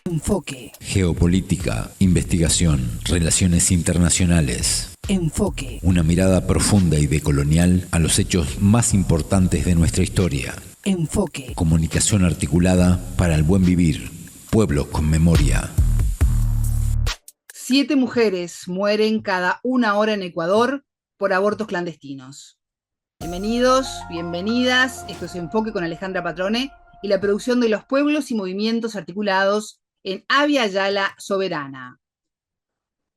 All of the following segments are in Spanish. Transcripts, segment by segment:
Enfoque. Geopolítica, investigación, relaciones internacionales. Enfoque. Una mirada profunda y decolonial a los hechos más importantes de nuestra historia. Enfoque. Comunicación articulada para el buen vivir. Pueblos con memoria. 7 mujeres mueren cada 1 hora en Ecuador por abortos clandestinos. Bienvenidos, bienvenidas. Esto es Enfoque con Alejandra Patrone y la producción de los pueblos y movimientos articulados en Avia Yala Soberana.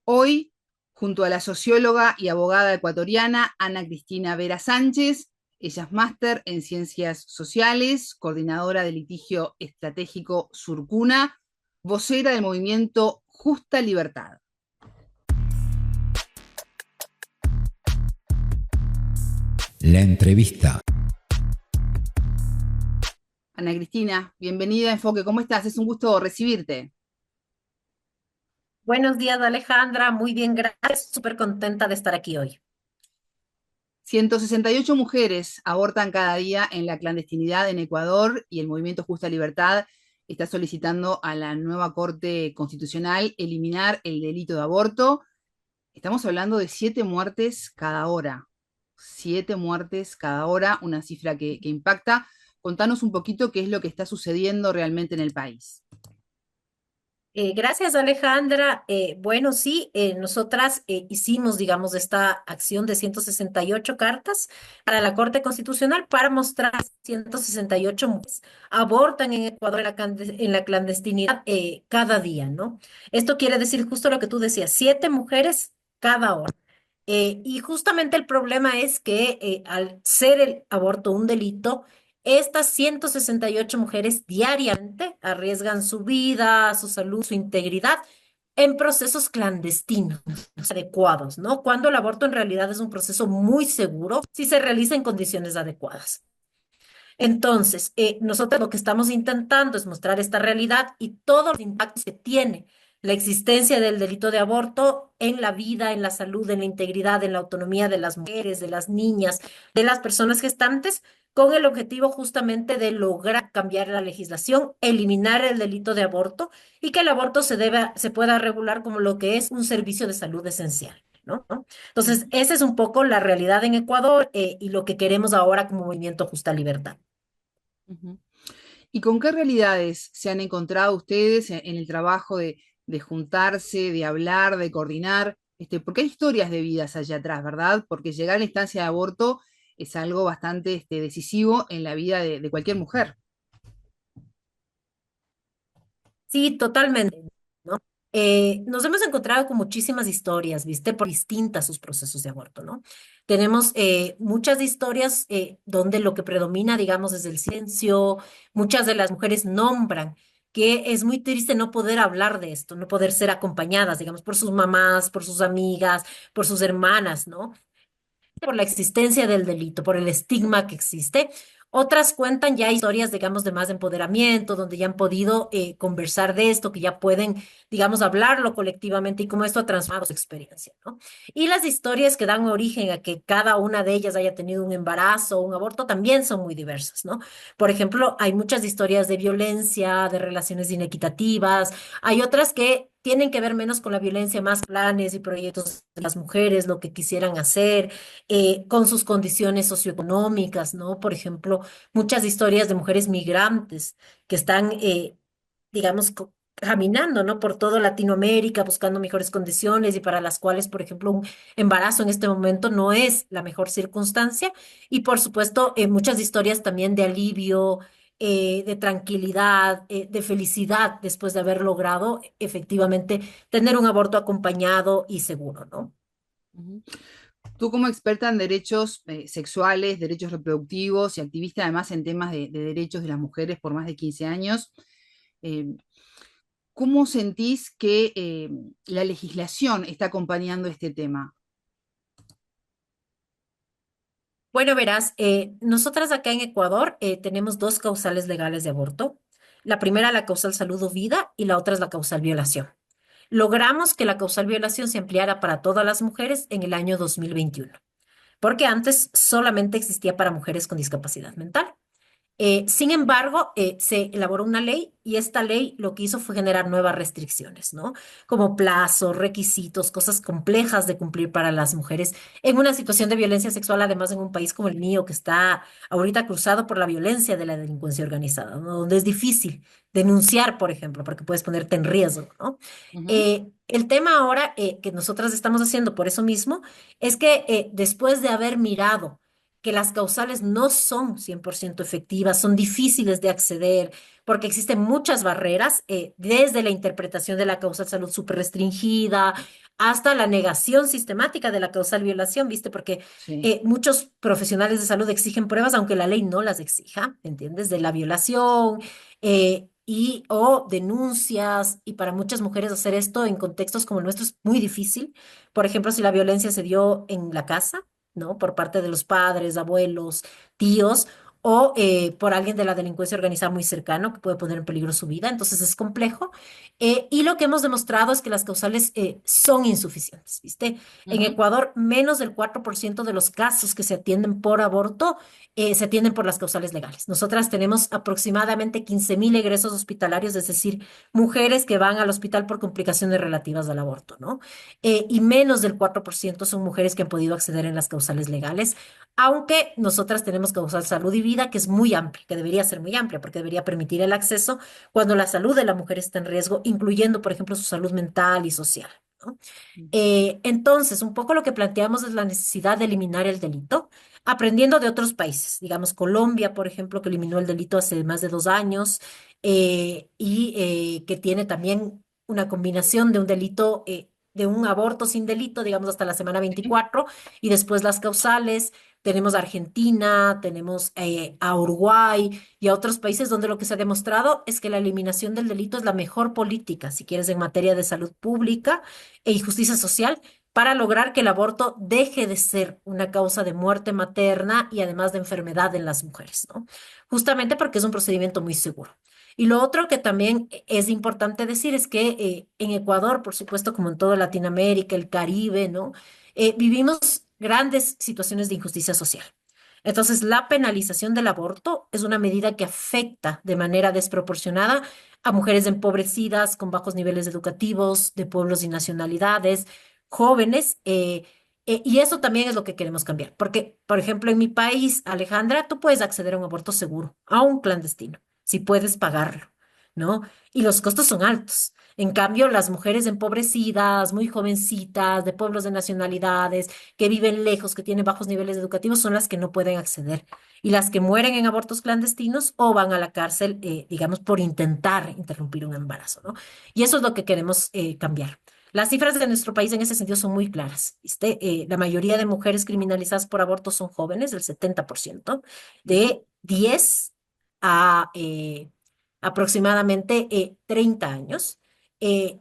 Hoy, junto a la socióloga y abogada ecuatoriana Ana Cristina Vera Sánchez, ella es máster en Ciencias Sociales, coordinadora de litigio estratégico Surcuna, vocera del movimiento Justa Libertad. La entrevista. Ana Cristina, bienvenida a Enfoque. ¿Cómo estás? Es un gusto recibirte. Buenos días, Alejandra. Muy bien, gracias. Súper contenta de estar aquí hoy. 168 mujeres abortan cada día en la clandestinidad en Ecuador y el movimiento Justa Libertad está solicitando a la nueva Corte Constitucional eliminar el delito de aborto. Estamos hablando de 7 muertes cada hora. 7 muertes cada hora, una cifra que impacta. Contanos un poquito qué es lo que está sucediendo realmente en el país. Gracias, Alejandra. Bueno, sí, nosotras hicimos, digamos, esta acción de 168 cartas para la Corte Constitucional para mostrar 168 mujeres abortan en Ecuador en la clandestinidad cada día, ¿no? Esto quiere decir justo lo que tú decías, 7 mujeres cada hora. Y justamente el problema es que al ser el aborto un delito, estas 168 mujeres diariamente arriesgan su vida, su salud, su integridad en procesos clandestinos, adecuados, ¿no? Cuando el aborto en realidad es un proceso muy seguro si se realiza en condiciones adecuadas. Entonces, nosotros lo que estamos intentando es mostrar esta realidad y todos los impactos que tiene la existencia del delito de aborto en la vida, en la salud, en la integridad, en la autonomía de las mujeres, de las niñas, de las personas gestantes, con el objetivo justamente de lograr cambiar la legislación, eliminar el delito de aborto y que el aborto se pueda regular como lo que es un servicio de salud esencial, ¿no? Entonces, esa es un poco la realidad en Ecuador, y lo que queremos ahora como Movimiento Justa Libertad. Uh-huh. ¿Y con qué realidades se han encontrado ustedes en el trabajo de juntarse, de hablar, de coordinar? Porque hay historias de vidas allá atrás, ¿verdad? Porque llegar a la instancia de aborto es algo bastante decisivo en la vida de cualquier mujer. Sí, totalmente, ¿no? Nos hemos encontrado con muchísimas historias, ¿viste? Por distintas sus procesos de aborto, ¿no? Tenemos muchas historias donde lo que predomina, digamos, es el silencio. Muchas de las mujeres nombran que es muy triste no poder hablar de esto, no poder ser acompañadas, digamos, por sus mamás, por sus amigas, por sus hermanas, ¿no? Por la existencia del delito, por el estigma que existe. Otras cuentan ya historias, digamos, de más empoderamiento, donde ya han podido conversar de esto, que ya pueden, digamos, hablarlo colectivamente y cómo esto ha transformado su experiencia, ¿no? Y las historias que dan origen a que cada una de ellas haya tenido un embarazo o un aborto también son muy diversas, ¿no? Por ejemplo, hay muchas historias de violencia, de relaciones inequitativas, hay otras que tienen que ver menos con la violencia, más planes y proyectos de las mujeres, lo que quisieran hacer con sus condiciones socioeconómicas, ¿no? Por ejemplo, muchas historias de mujeres migrantes que están, digamos, caminando, ¿no? Por toda Latinoamérica buscando mejores condiciones y para las cuales, por ejemplo, un embarazo en este momento no es la mejor circunstancia. Y por supuesto, muchas historias también de alivio. De tranquilidad, de felicidad después de haber logrado efectivamente tener un aborto acompañado y seguro, ¿no? Uh-huh. Tú como experta en derechos sexuales, derechos reproductivos y activista además en temas de derechos de las mujeres por más de 15 años, eh, ¿cómo sentís que la legislación está acompañando este tema? Bueno, verás, nosotras acá en Ecuador tenemos dos causales legales de aborto. La primera, la causal salud o vida, y la otra es la causal violación. Logramos que la causal violación se ampliara para todas las mujeres en el año 2021, porque antes solamente existía para mujeres con discapacidad mental. Sin embargo, se elaboró una ley y esta ley lo que hizo fue generar nuevas restricciones, ¿no? Como plazos, requisitos, cosas complejas de cumplir para las mujeres en una situación de violencia sexual, además en un país como el mío que está ahorita cruzado por la violencia de la delincuencia organizada, ¿no? Donde es difícil denunciar, por ejemplo, porque puedes ponerte en riesgo, ¿no? Ujú. El tema ahora que nosotras estamos haciendo por eso mismo es que después de haber mirado que las causales no son 100% efectivas, son difíciles de acceder, porque existen muchas barreras, desde la interpretación de la causal salud súper restringida hasta la negación sistemática de la causal violación, ¿viste? Porque Sí. muchos profesionales de salud exigen pruebas, aunque la ley no las exija, ¿entiendes? De la violación. Y o denuncias, y para muchas mujeres hacer esto en contextos como el nuestro es muy difícil. Por ejemplo, si la violencia se dio en la casa, ¿no? Por parte de los padres, abuelos, tíos, o por alguien de la delincuencia organizada muy cercano que puede poner en peligro su vida. Entonces es complejo. Y lo que hemos demostrado es que las causales son insuficientes, ¿viste? En Ujú. Ecuador, menos del 4% de los casos que se atienden por aborto se atienden por las causales legales. Nosotras tenemos aproximadamente 15.000 egresos hospitalarios, es decir, mujeres que van al hospital por complicaciones relativas al aborto, ¿no? Y menos del 4% son mujeres que han podido acceder en las causales legales, aunque nosotras tenemos causal salud y vida, que es muy amplia, que debería ser muy amplia, porque debería permitir el acceso cuando la salud de la mujer está en riesgo, incluyendo, por ejemplo, su salud mental y social, ¿no? Entonces, un poco lo que planteamos es la necesidad de eliminar el delito, aprendiendo de otros países, digamos Colombia, por ejemplo, que eliminó el delito hace más de 2 años, y que tiene también una combinación de un delito, de un aborto sin delito, digamos hasta la semana Sí. 24, y después las causales. Tenemos a Argentina, tenemos a Uruguay y a otros países donde lo que se ha demostrado es que la eliminación del delito es la mejor política, si quieres, en materia de salud pública e justicia social, para lograr que el aborto deje de ser una causa de muerte materna y además de enfermedad en las mujeres, ¿no? Justamente porque es un procedimiento muy seguro. Y lo otro que también es importante decir es que en Ecuador, por supuesto, como en toda Latinoamérica, el Caribe, ¿no? Vivimos grandes situaciones de injusticia social. Entonces, la penalización del aborto es una medida que afecta de manera desproporcionada a mujeres empobrecidas, con bajos niveles educativos, de pueblos y nacionalidades, jóvenes, y eso también es lo que queremos cambiar. Porque, por ejemplo, en mi país, Alejandra, tú puedes acceder a un aborto seguro, a un clandestino, si puedes pagarlo, ¿no? Y los costos son altos. En cambio, las mujeres empobrecidas, muy jovencitas, de pueblos de nacionalidades, que viven lejos, que tienen bajos niveles educativos, son las que no pueden acceder. Y las que mueren en abortos clandestinos o van a la cárcel, digamos, por intentar interrumpir un embarazo, ¿no? Y eso es lo que queremos cambiar. Las cifras de nuestro país en ese sentido son muy claras, ¿viste? La mayoría de mujeres criminalizadas por aborto son jóvenes, el 70%, Ujú. de 10 a aproximadamente 30 años. Eh,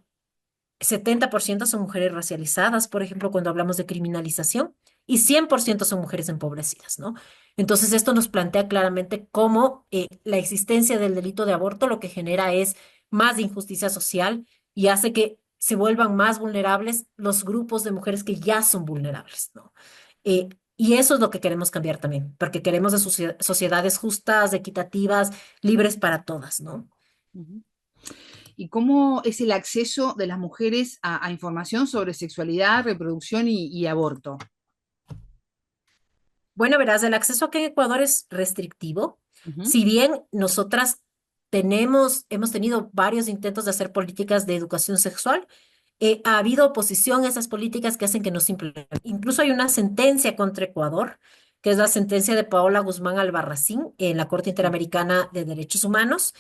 70% son mujeres racializadas, por ejemplo, cuando hablamos de criminalización, y 100% son mujeres empobrecidas, ¿no? Entonces, esto nos plantea claramente cómo la existencia del delito de aborto lo que genera es más injusticia social y hace que se vuelvan más vulnerables los grupos de mujeres que ya son vulnerables, ¿no? Y eso es lo que queremos cambiar también, porque queremos de sociedades justas, equitativas, libres para todas, ¿no? Ujú. ¿Y cómo es el acceso de las mujeres a información sobre sexualidad, reproducción y aborto? Bueno, verás, el acceso aquí en Ecuador es restrictivo. Ujú. Si bien nosotras hemos tenido varios intentos de hacer políticas de educación sexual, ha habido oposición a esas políticas que hacen que no se implementen. Incluso hay una sentencia contra Ecuador, que es la sentencia de Paola Guzmán Albarracín en la Corte Sí. Interamericana de Derechos Humanos,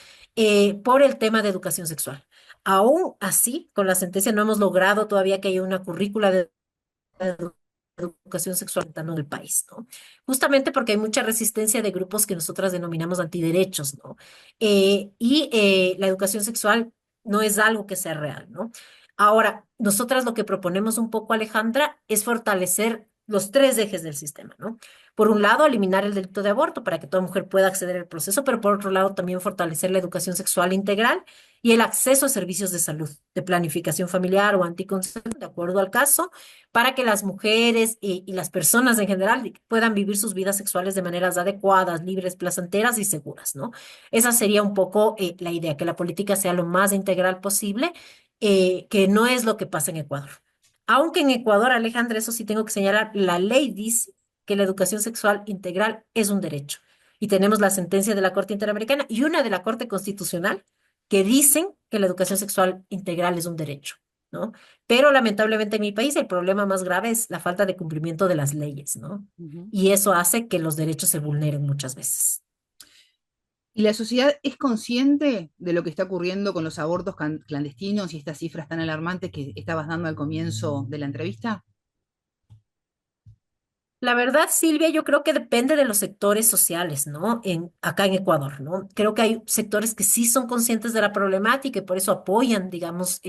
por el tema de educación sexual. Aún así, con la sentencia no hemos logrado todavía que haya una currícula de educación sexual en el país, ¿no? Justamente porque hay mucha resistencia de grupos que nosotras denominamos antiderechos, ¿no? La educación sexual no es algo que sea real, ¿no? Ahora, nosotras lo que proponemos un poco, Alejandra, es fortalecer los tres ejes del sistema, ¿no? Por un lado, eliminar el delito de aborto para que toda mujer pueda acceder al proceso, pero por otro lado, también fortalecer la educación sexual integral y el acceso a servicios de salud, de planificación familiar o anticoncepción, de acuerdo al caso, para que las mujeres y las personas en general puedan vivir sus vidas sexuales de maneras adecuadas, libres, placenteras y seguras, ¿no? Esa sería un poco la idea, que la política sea lo más integral posible, que no es lo que pasa en Ecuador. Aunque en Ecuador, Alejandra, eso sí tengo que señalar, la ley dice que la educación sexual integral es un derecho. Y tenemos la sentencia de la Corte Interamericana y una de la Corte Constitucional que dicen que la educación sexual integral es un derecho, ¿no? Pero lamentablemente en mi país el problema más grave es la falta de cumplimiento de las leyes, ¿no? Ujú. Y eso hace que los derechos se vulneren muchas veces. ¿Y la sociedad es consciente de lo que está ocurriendo con los abortos clandestinos y estas cifras tan alarmantes que estabas dando al comienzo de la entrevista? La verdad, Silvia, yo creo que depende de los sectores sociales, ¿no? Acá en Ecuador, ¿no? Creo que hay sectores que sí son conscientes de la problemática y por eso apoyan, digamos,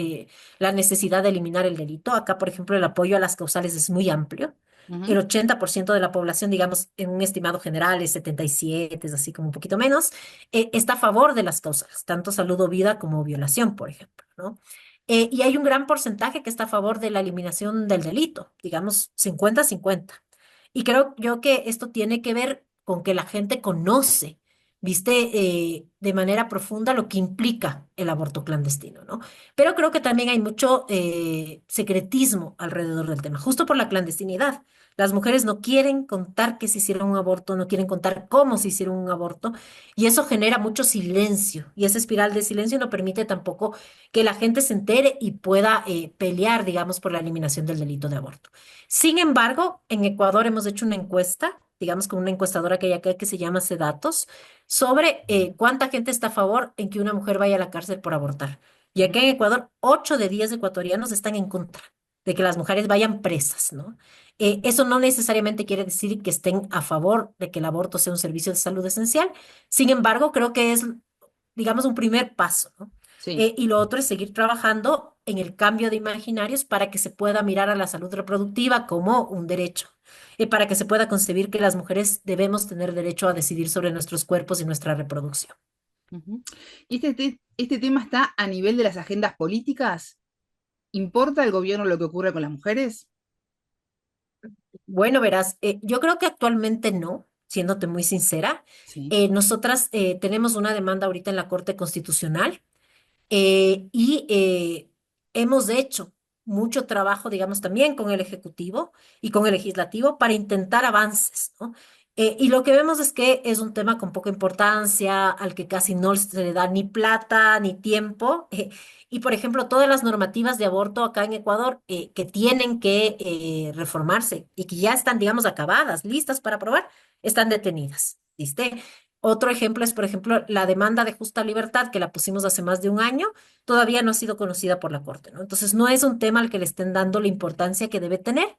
la necesidad de eliminar el delito. Acá, por ejemplo, el apoyo a las causales es muy amplio. El Ujú. 80% de la población, digamos, en un estimado general es 77, es así como un poquito menos, está a favor de las causales, tanto salud o vida como violación, por ejemplo, ¿no? Y hay un gran porcentaje que está a favor de la eliminación del delito, digamos, 50-50. Y creo yo que esto tiene que ver con que la gente conoce, viste, de manera profunda lo que implica el aborto clandestino, ¿no? Pero creo que también hay mucho secretismo alrededor del tema, justo por la clandestinidad. Las mujeres no quieren contar que se hicieron un aborto, no quieren contar cómo se hicieron un aborto, y eso genera mucho silencio, y esa espiral de silencio no permite tampoco que la gente se entere y pueda pelear, digamos, por la eliminación del delito de aborto. Sin embargo, en Ecuador hemos hecho una encuesta, digamos con una encuestadora que hay acá que se llama Cedatos, sobre cuánta gente está a favor en que una mujer vaya a la cárcel por abortar. Y Ujú. acá en Ecuador, 8 de 10 ecuatorianos están en contra de que las mujeres vayan presas, ¿no? Eso no necesariamente quiere decir que estén a favor de que el aborto sea un servicio de salud esencial. Sin embargo, creo que es, digamos, un primer paso, ¿no? Sí. Y lo otro es seguir trabajando en el cambio de imaginarios para que se pueda mirar a la salud reproductiva como un derecho, y para que se pueda concebir que las mujeres debemos tener derecho a decidir sobre nuestros cuerpos y nuestra reproducción. Ujú. ¿Y este tema está a nivel de las agendas políticas? ¿Importa al gobierno lo que ocurre con las mujeres? Bueno, verás, yo creo que actualmente no, siéndote muy sincera. Sí. Nosotras tenemos una demanda ahorita en la Corte Constitucional y hemos hecho mucho trabajo, digamos, también con el Ejecutivo y con el Legislativo para intentar avances, ¿no? Y lo que vemos es que es un tema con poca importancia, al que casi no se le da ni plata ni tiempo. Y, por ejemplo, todas las normativas de aborto acá en Ecuador que tienen que reformarse y que ya están, digamos, acabadas, listas para aprobar, están detenidas. ¿Viste? Otro ejemplo es, por ejemplo, la demanda de justa libertad, que la pusimos hace más de un año, todavía no ha sido conocida por la Corte, ¿no? Entonces, no es un tema al que le estén dando la importancia que debe tener.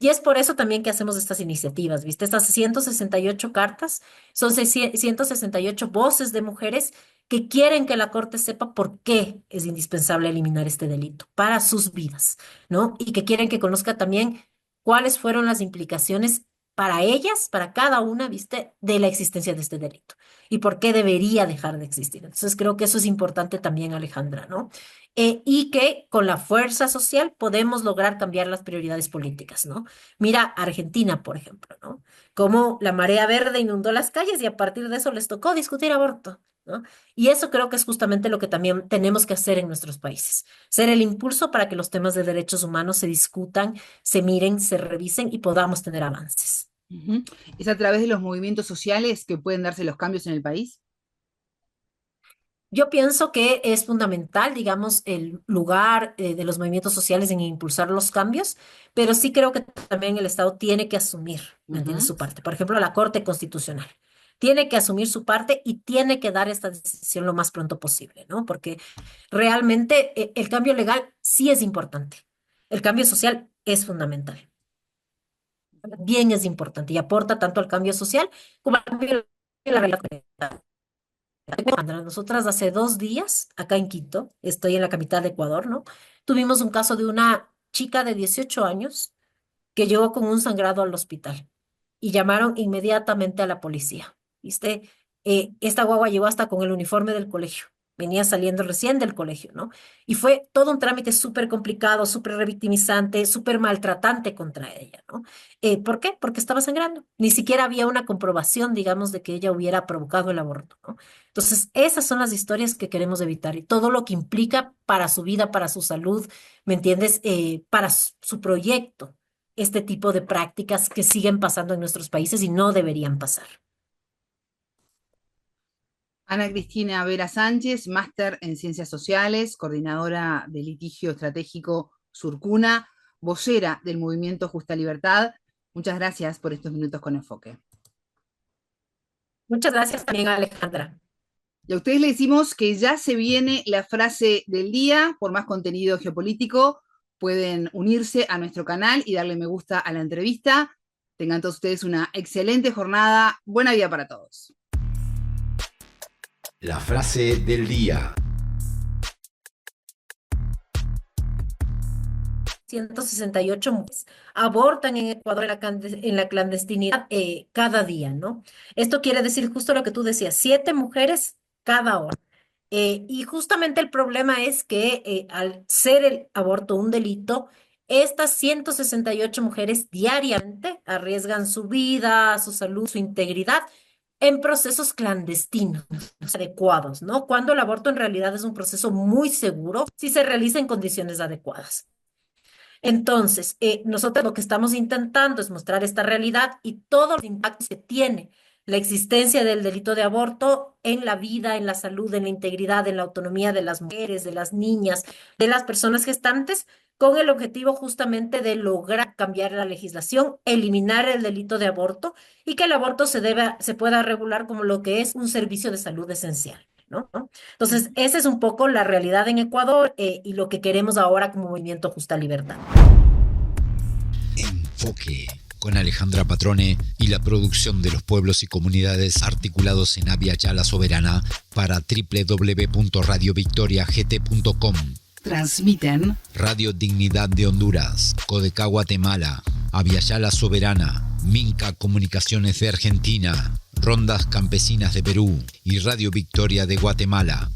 Y es por eso también que hacemos estas iniciativas, ¿viste? Estas 168 cartas son 168 voces de mujeres que quieren que la Corte sepa por qué es indispensable eliminar este delito para sus vidas, ¿no? Y que quieren que conozca también cuáles fueron las implicaciones para ellas, para cada una, ¿viste? De la existencia de este delito y por qué debería dejar de existir. Entonces creo que eso es importante también, Alejandra, ¿no? Y que con la fuerza social podemos lograr cambiar las prioridades políticas, ¿no? Mira Argentina, por ejemplo, ¿no? Cómo la marea verde inundó las calles y a partir de eso les tocó discutir aborto, ¿no? Y eso creo que es justamente lo que también tenemos que hacer en nuestros países, ser el impulso para que los temas de derechos humanos se discutan, se miren, se revisen y podamos tener avances. Ujú. ¿Es a través de los movimientos sociales que pueden darse los cambios en el país? Yo pienso que es fundamental, digamos, el lugar de los movimientos sociales en impulsar los cambios, pero sí creo que también el Estado tiene que asumir, ¿me entiendes? Ujú. Su parte. Por ejemplo, la Corte Constitucional tiene que asumir su parte y tiene que dar esta decisión lo más pronto posible, ¿no? Porque realmente el cambio legal sí es importante. El cambio social es fundamental. Bien es importante y aporta tanto al cambio social como al cambio de la realidad. Alejandra, nosotras hace 2 días, acá en Quito, estoy en la capital de Ecuador, ¿no? Tuvimos un caso de una chica de 18 años que llegó con un sangrado al hospital y llamaron inmediatamente a la policía. ¿Viste? Esta guagua llegó hasta con el uniforme del colegio. Venía saliendo recién del colegio, ¿no? Y fue todo un trámite súper complicado, súper revictimizante, súper maltratante contra ella, ¿no? ¿Por qué? Porque estaba sangrando. Ni siquiera había una comprobación, digamos, de que ella hubiera provocado el aborto, ¿no? Entonces, esas son las historias que queremos evitar y todo lo que implica para su vida, para su salud, ¿me entiendes? Para su proyecto, este tipo de prácticas que siguen pasando en nuestros países y no deberían pasar. Ana Cristina Vera Sánchez, máster en Ciencias Sociales, coordinadora de litigio estratégico Surcuna, vocera del movimiento Justa Libertad. Muchas gracias por estos minutos con Enfoque. Muchas gracias también, Alejandra. Y a ustedes les decimos que ya se viene la frase del día. Por más contenido geopolítico, pueden unirse a nuestro canal y darle me gusta a la entrevista. Tengan todos ustedes una excelente jornada. Buena vida para todos. La frase del día. 168 mujeres abortan en Ecuador en la clandestinidad cada día, ¿no? Esto quiere decir justo lo que tú decías, 7 mujeres cada hora. Y justamente el problema es que al ser el aborto un delito, estas 168 mujeres diariamente arriesgan su vida, su salud, su integridad en procesos clandestinos, adecuados, ¿no? Cuando el aborto en realidad es un proceso muy seguro si se realiza en condiciones adecuadas. Entonces, nosotros lo que estamos intentando es mostrar esta realidad y todos los impactos que tiene la existencia del delito de aborto en la vida, en la salud, en la integridad, en la autonomía de las mujeres, de las niñas, de las personas gestantes, con el objetivo justamente de lograr cambiar la legislación, eliminar el delito de aborto y que el aborto se pueda regular como lo que es un servicio de salud esencial, ¿no? Entonces, esa es un poco la realidad en Ecuador y lo que queremos ahora como Movimiento Justa Libertad. Enfoque, con Alejandra Patrone y la producción de los pueblos y comunidades articulados en Abya Yala Soberana para www.radiovictoriagt.com. Transmiten Radio Dignidad de Honduras, Codecá Guatemala, Abya Yala Soberana, Minca Comunicaciones de Argentina, Rondas Campesinas de Perú y Radio Victoria de Guatemala.